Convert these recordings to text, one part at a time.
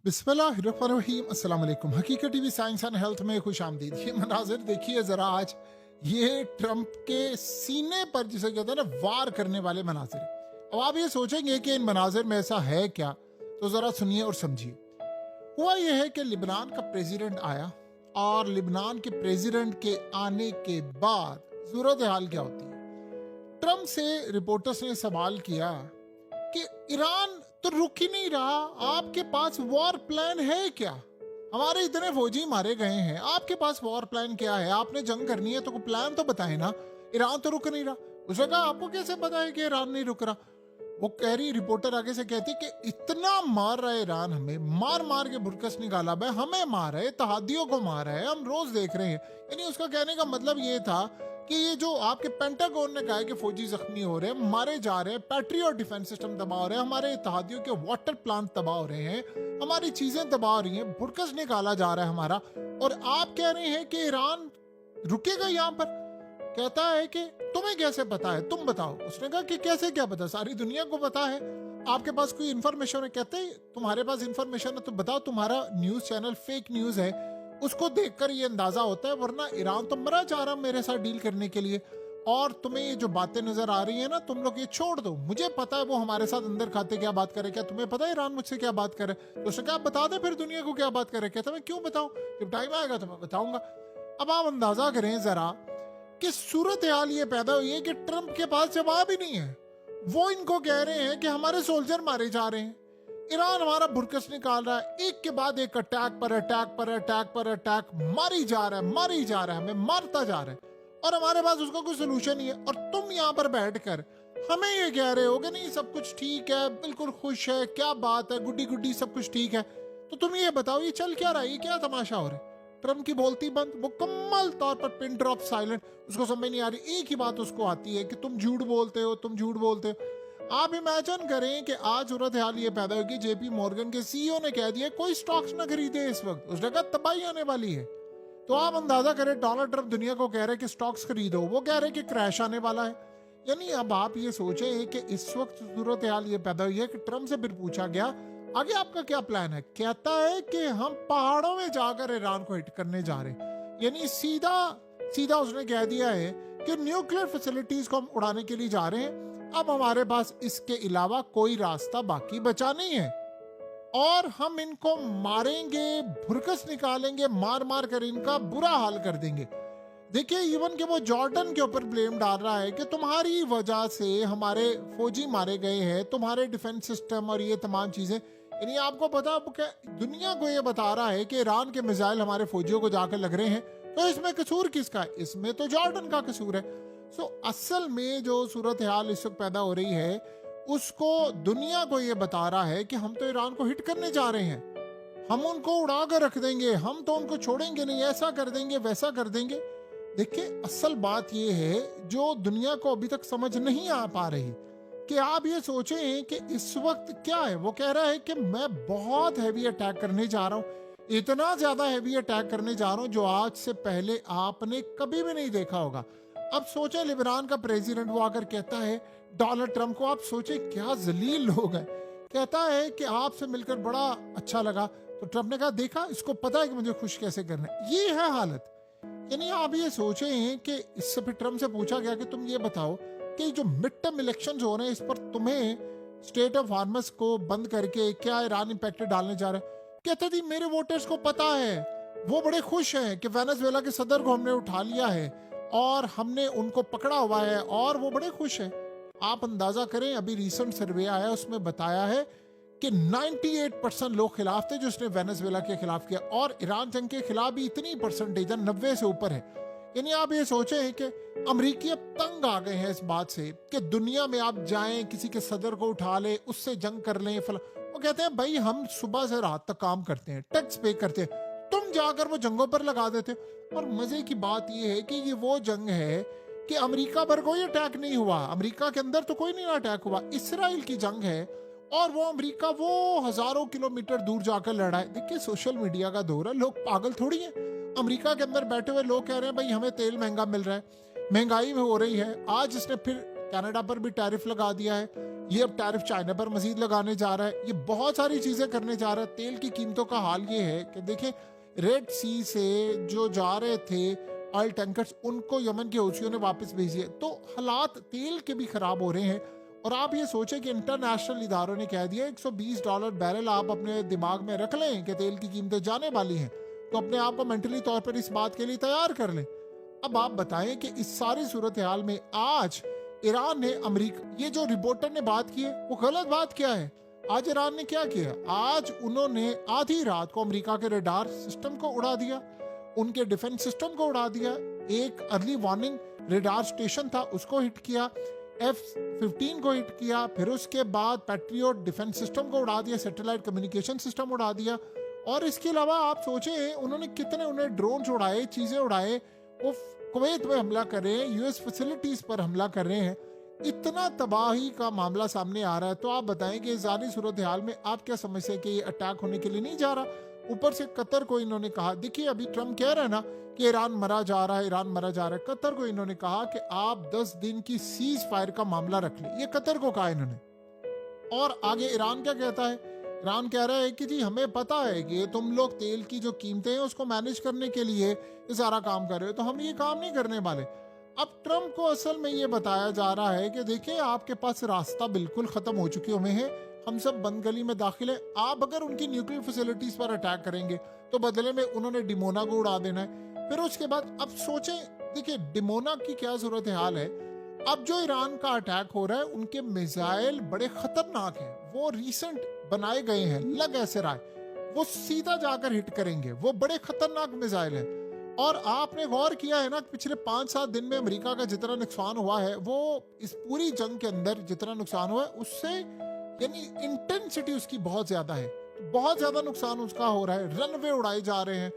बिस्मिल्लाहिर्रहमानिर्रहीम, अस्सलाम वालेकुम। हकीकत टीवी साइंस एंड हेल्थ में खुश आमदीद। ये मनाजिर देखिए ज़रा आज, ये ट्रंप के सीने पर जिसे कहते हैं ना वार करने वाले मनाजिर हैं। अब आप ये सोचेंगे कि इन मनाजिर में ऐसा है क्या, तो ज़रा सुनिए और समझिए। हुआ यह है कि लिबनान का प्रेसिडेंट आया और लिबनान के प्रेसिडेंट के आने के बाद सूरत हाल क्या होती है। ट्रंप से रिपोर्टर्स ने सवाल किया कि ईरान तो रुक ही नहीं रहा, आपके पास वॉर प्लान है क्या? हमारे इतने फौजी मारे गए हैं, आपके पास वॉर प्लान क्या है? आपने जंग करनी है तो कोई प्लान तो बताए ना। ईरान तो रुक नहीं रहा। उसने कहा आपको कैसे पता है कि ईरान नहीं रुक रहा? वो कह रही, रिपोर्टर आगे से कहती कि इतना मार रहा है ईरान, हमें मार मार के बुरकस निकाला भाई, हमें मार रहा है, तहादियों को मार रहा है, हम रोज देख रहे हैं। यानी उसका कहने का मतलब ये था कि ये जो आपके पेंटागन ने कहा है कि फौजी जख्मी हो रहे हैं, मारे जा रहे हैं, पैट्रियट डिफेंस सिस्टम तबाह हो रहे हैं, हमारे इत्तेहादियों के वाटर प्लांट तबाह हो रहे हैं, हमारी चीजें तबाह हो रही हैं, बुरकस निकाला जा रहा है हमारा, और आप कह रहे हैं कि ईरान रुकेगा यहाँ पर। कहता है कि तुम्हें कैसे पता है, तुम बताओ। उसने कहा कि कैसे क्या पता, सारी दुनिया को पता है, आपके पास कोई इन्फॉर्मेशन है? कहते हैं तुम्हारे पास इन्फॉर्मेशन है तो बताओ, तुम्हारा न्यूज चैनल फेक न्यूज है, उसको देखकर ये अंदाजा होता है, वरना ईरान तो मरा जा रहा मेरे साथ डील करने के लिए, और तुम्हें ये जो बातें नजर आ रही है ना, तुम लोग ये छोड़ दो, मुझे पता है वो हमारे साथ अंदर खाते क्या बात करे। क्या तुम्हें पता है ईरान मुझसे क्या बात करे? तो उसने कहा बता दे फिर दुनिया को क्या बात करे। कहता मैं क्यों बताऊं, जब टाइम आएगा तो मैं बताऊंगा। अब आप अंदाजा करें जरा कि सूरत हाल ये पैदा हुई है कि ट्रंप के पास जवाब ही नहीं है। वो इनको कह रहे हैं कि हमारे सोल्जर मारे जा रहे हैं, ईरान हमारा बुरकस निकाल रहा है, एक के बाद एक अटैक पर अटैक पर अटैक पर अटैक मारी जा रहा है, मारी जा रहा है, हमें मारता जा रहा है, और हमारे पास उसका कोई सोल्यूशन नहीं है। और तुम यहाँ पर बैठकर हमें ये कह रहे हो कि नहीं सब कुछ ठीक है, बिल्कुल खुश है, क्या बात है, गुड्डी गुड्डी सब कुछ ठीक है। तो तुम ये बताओ ये चल क्या रहा है, ये क्या तमाशा हो रहा है? ट्रंप की बोलती बंद, मुकम्मल तौर पर पिन ड्रॉप साइलेंट। उसको समझ नहीं आ रही, एक ही बात उसको आती है कि तुम झूठ बोलते हो, तुम झूठ बोलते हो। आप इमेजिन करें कि आज सूरत हाल ये पैदा होगी, जेपी मॉर्गन के सीईओ ने कह दिया कोई स्टॉक्स ना खरीदे इस वक्त, उसने कहा तबाही आने वाली है। तो आप अंदाजा करें, डोनाल्ड ट्रंप दुनिया को कह रहे कि स्टॉक्स खरीदो, वो कह रहे कि क्रैश आने वाला है। यानी अब आप ये सोचें कि इस वक्त सूरत हाल ये पैदा हुई है कि ट्रंप से फिर पूछा गया आगे आपका क्या प्लान है। कहता है कि हम पहाड़ों में जाकर ईरान को हिट करने जा रहे हैं। यानी सीधा सीधा उसने कह दिया है कि न्यूक्लियर फैसिलिटीज को हम उड़ाने के लिए जा रहे हैं, अब हमारे पास इसके अलावा कोई रास्ता बाकी बचा नहीं है, और हम इनको मारेंगे, भुरकस निकालेंगे, मार मार कर इनका बुरा हाल कर देंगे। देखिए इवन कि वो जॉर्डन के ऊपर ब्लेम डाल रहा है कि तुम्हारी वजह से हमारे फौजी मारे गए हैं, तुम्हारे डिफेंस सिस्टम और ये तमाम चीजें। यानी आपको पता, दुनिया को ये बता रहा है कि ईरान के मिसाइल हमारे फौजियों को जाकर लग रहे हैं, तो इसमें कसूर किसका है? इसमें तो जॉर्डन का कसूर है। असल में जो सूरत हाल इस वक्त पैदा हो रही है, उसको दुनिया को ये बता रहा है कि हम तो ईरान को हिट करने जा रहे हैं, हम उनको उड़ा कर रख देंगे, हम तो उनको छोड़ेंगे नहीं, ऐसा कर देंगे वैसा कर देंगे। देखिए असल बात यह है जो दुनिया को अभी तक समझ नहीं आ पा रही, कि आप ये सोचें कि इस वक्त क्या है। वो कह रहा है कि मैं बहुत हैवी अटैक करने जा रहा हूं, इतना ज्यादा हैवी अटैक करने जा रहा हूं जो आज से पहले आपने कभी भी नहीं देखा होगा। अब सोचे लिबनान का प्रेसिडेंट वो आकर कहता है डोनाल्ड ट्रंप को, आप सोचे क्या जलील लोग हैं, कहता है कि आपसे मिलकर बड़ा अच्छा लगा। तो ट्रंप ने कहा देखा, इसको पता है कि मुझे खुश कैसे करना है। ये है हालत। यानी आप ये सोचे हैं कि इससे फिर ट्रंप से पूछा गया कि तुम ये बताओ कि जो मिड टर्म इलेक्शन हो रहे हैं, इस पर तुम्हें स्टेट ऑफ हार्मस को बंद करके क्या ईरान इंपैक्ट डालने जा रहा है? कहते थी मेरे वोटर्स को पता है, वो बड़े खुश हैं कि वेनेजुएला के सदर को हमने उठा लिया है और हमने उनको पकड़ा हुआ है, और वो बड़े खुश हैं। आप अंदाजा करें, अभी रिसेंट सर्वे आया, उसमें बताया है कि 98% लोग खिलाफ थे जो उसने वेनेजुएला के खिलाफ किया, और ईरान जंग के खिलाफ भी इतनी परसेंटेज 90 से ऊपर है। यानी आप ये सोचे हैं कि अमरीकी अब तंग आ गए हैं इस बात से कि दुनिया में आप जाएं, किसी के सदर को उठा ले, उससे जंग कर लें। वो कहते हैं भाई हम सुबह से रात तक काम करते हैं, टैक्स पे करते हैं, तुम जाकर वो जंगों पर लगा देते। और मजे की बात यह है कि ये वो जंग है कि अमेरिका पर कोई अटैक नहीं हुआ, अमेरिका के अंदर तो कोई नहीं अटैक हुआ, इसराइल की जंग है, और वो अमेरिका वो हजारों किलोमीटर दूर जाकर लड़ा है। देखिए सोशल मीडिया का दौर है, लोग पागल थोड़ी हैं। अमेरिका के अंदर बैठे हुए लोग कह रहे हैं भाई हमें तेल महंगा मिल रहा है, महंगाई में हो रही है। आज इसने फिर कनाडा पर भी टैरिफ लगा दिया है, ये अब टैरिफ चाइना पर मजीद लगाने जा रहा है, ये बहुत सारी चीजें करने जा रहा है। तेल की कीमतों का हाल ये है कि देखें, रेड सी से जो जा रहे थे ऑयल टैंकर्स, उनको यमन के हूथियों ने वापस भेज दिया। तो हालात तेल के भी खराब हो रहे हैं। और आप ये सोचें कि इंटरनेशनल इदारों ने कह दिया $120 बैरल आप अपने दिमाग में रख लें कि तेल की कीमतें जाने वाली हैं, तो अपने आप को मेंटली तौर पर इस बात के लिए तैयार कर लें। अब आप बताएं कि इस सारी सूरत हाल में आज ईरान ने अमेरिका, ये जो रिपोर्टर ने बात की है वो गलत बात क्या है? आज ईरान ने क्या किया? आज उन्होंने आधी रात को अमेरिका के रडार सिस्टम को उड़ा दिया, उनके डिफेंस सिस्टम को उड़ा दिया। एक अर्ली वार्निंग रडार स्टेशन था उसको हिट किया, F-15 को हिट किया, फिर उसके बाद पैट्रियट डिफेंस सिस्टम को उड़ा दिया, सैटेलाइट कम्युनिकेशन सिस्टम उड़ा दिया। और इसके अलावा आप सोचें उन्होंने कितने उन्हें ड्रोन उड़ाए, चीजें उड़ाए, वो कुवैत में हमला कर रहे हैं, यूएस फैसिलिटीज पर हमला कर रहे हैं। इतना तबाही का मामला सामने आ रहा है। तो आप बताएं कि सारी सूरत हाल में आप क्या समझते हैं कि ये अटैक होने के लिए नहीं जा रहा? ऊपर से कतर को इन्होंने कहा, देखिए अभी ट्रम्प कह रहा है ना कि ईरान मरा जा रहा है, ईरान मरा जा रहा है। कतर को इन्होंने कहा कि आप 10 दिन की सीज फायर का मामला रख लें, ये कतर को कहा इन्होंने। और आगे ईरान क्या कहता है? ईरान कह रहा है कि जी हमें पता है कि तुम लोग तेल की जो कीमतें हैं उसको मैनेज करने के लिए ये सारा काम कर रहे हो, तो हम ये काम नहीं करने वाले। अब ट्रम्प को असल में ये बताया जा रहा है कि देखिए आपके पास रास्ता बिल्कुल खत्म हो चुके हुए हैं, हम सब बंद गली में दाखिल है। आप अगर उनकी न्यूक्लियर फैसिलिटीज पर अटैक करेंगे तो बदले में उन्होंने डिमोना को उड़ा देना है। फिर उसके बाद अब सोचें, देखिए डिमोना की क्या सूरत हाल है। अब जो ईरान का अटैक हो रहा है उनके मिसाइल बड़े खतरनाक हैं, वो रिसेंट बनाए गए हैं, लग ऐसे रहा है वो सीधा जाकर हिट करेंगे, वो बड़े खतरनाक मिसाइल हैं। और आपने गौर किया है ना, पिछले 5-7 दिन में अमेरिका का जितना नुकसान हुआ है, वो इस पूरी जंग के अंदर जितना नुकसान हुआ है उससे यानी इंटेंसिटी उसकी बहुत ज्यादा है, बहुत ज्यादा नुकसान उसका हो रहा है। रनवे उड़ाए जा रहे हैं,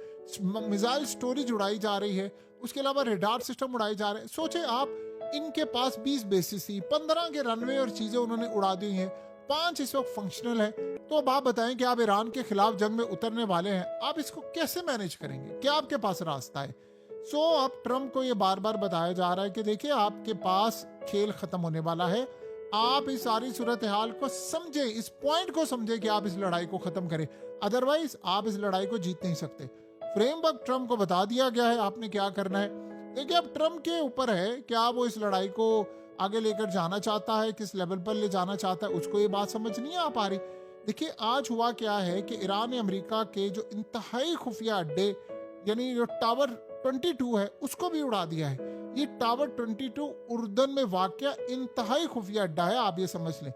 मिसाइल स्टोरेज उड़ाई जा रही है, उसके अलावा रेडार सिस्टम उड़ाए जा रहे हैं। सोचे आप, इनके पास 20 बेसिस थी, 15 के रनवे और चीजें उन्होंने उड़ा दी हैं, 5 इस वक्त फंक्शनल है। तो अब आप बताएं कि आप ईरान के खिलाफ जंग में उतरने वाले हैं, आप इसको कैसे मैनेज करेंगे? क्या आपके पास रास्ता है? अब ट्रम्प को ये बार बार बताया जा रहा है कि देखिए आपके पास खेल खत्म होने वाला है, आप इस सारी सूरत हाल को समझे, इस पॉइंट को समझे कि आप इस लड़ाई को खत्म करें, अदरवाइज आप इस लड़ाई को जीत नहीं सकते। फ्रेमवर्क ट्रम्प को बता दिया गया है आपने क्या करना है। देखिए अब ट्रम्प के ऊपर है कि आप वो इस लड़ाई को आगे लेकर जाना चाहता है, किस लेवल पर ले जाना चाहता है, उसको ये बात समझ नहीं आ पा रही। देखिए आज हुआ क्या है कि ईरान ने अमेरिका के जो इंतहाई खुफिया अड्डे यानी जो टावर 22 है उसको भी उड़ा दिया है। ये टावर 22 उर्दन में वाक़या इंतहाई खुफिया अड्डा है, आप ये समझ लें।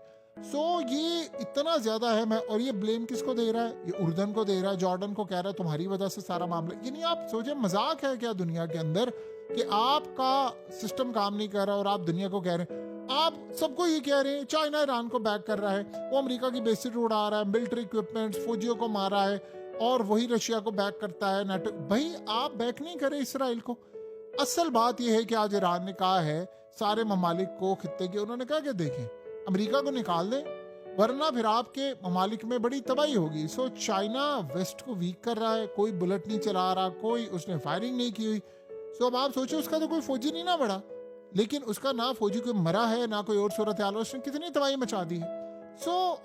ये इतना ज्यादा है। मैं और ये ब्लेम किसको दे रहा है? ये उर्दन को दे रहा है, जॉर्डन को कह रहा है तुम्हारी वजह से सारा मामला। यानी आप सोचे मजाक है क्या दुनिया के अंदर कि आपका सिस्टम काम नहीं कर रहा और आप दुनिया को कह रहे हैं, आप सबको ये कह रहे हैं चाइना ईरान को बैक कर रहा है, वो अमेरिका की बेसिस उड़ा रहा है, मिलिट्री इक्विपमेंट्स फौजियों को मारा है, और वही रशिया को बैक करता है नाटो। भाई आप बैक नहीं करें इसराइल को। असल बात यह है कि आज ईरान ने कहा है सारे ममालिक को, खित्ते के, उन्होंने कहा कि देखें अमेरिका को निकाल दें वरना फिर आपके ममालिक में बड़ी तबाही होगी। चाइना वेस्ट को वीक कर रहा है, कोई बुलेट नहीं चला रहा, कोई उसने फायरिंग नहीं की हुई। अब आप सोचो उसका तो कोई फौजी नहीं ना बढ़ा, लेकिन उसका ना फौजी कोई मरा है ना कोई और सूरत हाल, उसने कितनी तबाही मचा दी है।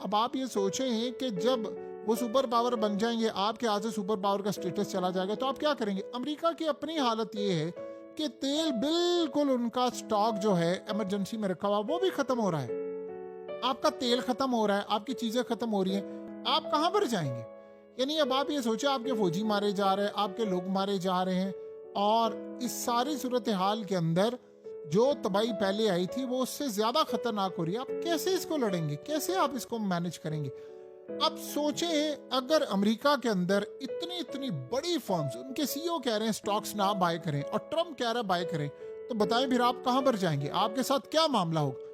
अब आप ये सोचें कि जब वो सुपर पावर बन जाएंगे, आपके आज से सुपर पावर का स्टेटस चला जाएगा, तो आप क्या करेंगे? अमेरिका की अपनी हालत ये है कि तेल बिल्कुल उनका स्टॉक जो है इमरजेंसी में रखा हुआ वो भी खत्म हो रहा है। आपका तेल खत्म हो रहा है, आपकी चीजें खत्म हो रही हैं, आप कहां पर जाएंगे? यानी अब आप ये सोचे आपके फौजी मारे जा रहे हैं, आपके लोग मारे जा रहे हैं, और इस सारी सूरत हाल के अंदर जो तबाही पहले आई थी वो उससे ज्यादा खतरनाक हो रही है। आप कैसे इसको लड़ेंगे? कैसे आप इसको मैनेज करेंगे? अब सोचें अगर अमेरिका के अंदर इतनी इतनी बड़ी फर्म्स, उनके सीईओ कह रहे हैं स्टॉक्स ना बाय करें और ट्रम्प कह रहा है बाय करें, तो बताएं फिर आप कहां पर जाएंगे? आपके साथ क्या मामला होगा?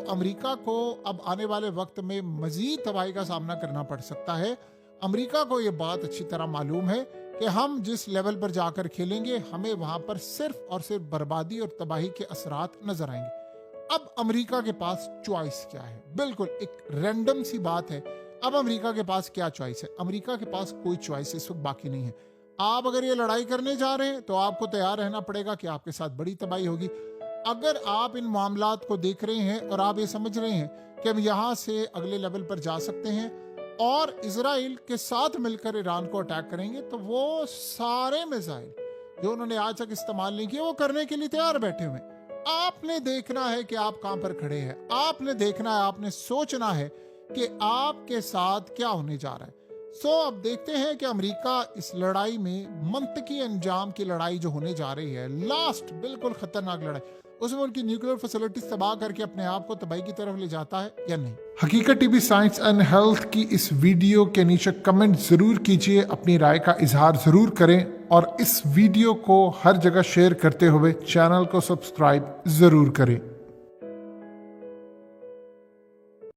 अमेरिका को अब आने वाले वक्त में मजीद तबाही का सामना करना पड़ सकता है। अमेरिका को ये बात अच्छी तरह मालूम है कि हम जिस लेवल पर जाकर खेलेंगे हमें वहां पर सिर्फ और सिर्फ बर्बादी और तबाही के असरात नजर आएंगे। अब अमेरिका के पास चॉइस क्या है? बिल्कुल एक रैंडम सी बात है। अब अमेरिका के पास क्या चॉइस है? अमेरिका के पास कोई चॉइस इस वक्त बाकी नहीं है। आप अगर ये लड़ाई करने जा रहे हैं तो आपको तैयार रहना पड़ेगा कि आपके साथ बड़ी तबाही होगी। अगर आप इन मामलात को देख रहे हैं और आप ये समझ रहे हैं कि हम यहाँ से अगले लेवल पर जा सकते हैं और इजराइल के साथ मिलकर ईरान को अटैक करेंगे, तो वो सारे मिसाइल जो उन्होंने आज तक इस्तेमाल नहीं किए वो करने के लिए तैयार बैठे हुए। आपने देखना है कि आप कहां पर खड़े हैं, आपने देखना है, आपने सोचना है कि आपके साथ क्या होने जा रहा है। अब देखते हैं कि अमेरिका इस लड़ाई में मंतकी अंजाम की लड़ाई जो होने जा रही है, लास्ट बिल्कुल खतरनाक लड़ाई, उसमें उनकी न्यूक्लियर फैसिलिटीज तबाह करके अपने आप को तबाही की तरफ ले जाता है या नहीं। हकीकत टीवी साइंस एंड हेल्थ की इस वीडियो के नीचे कमेंट जरूर कीजिए, अपनी राय का इजहार जरूर करें और इस वीडियो को हर जगह शेयर करते हुए चैनल को सब्सक्राइब जरूर करें।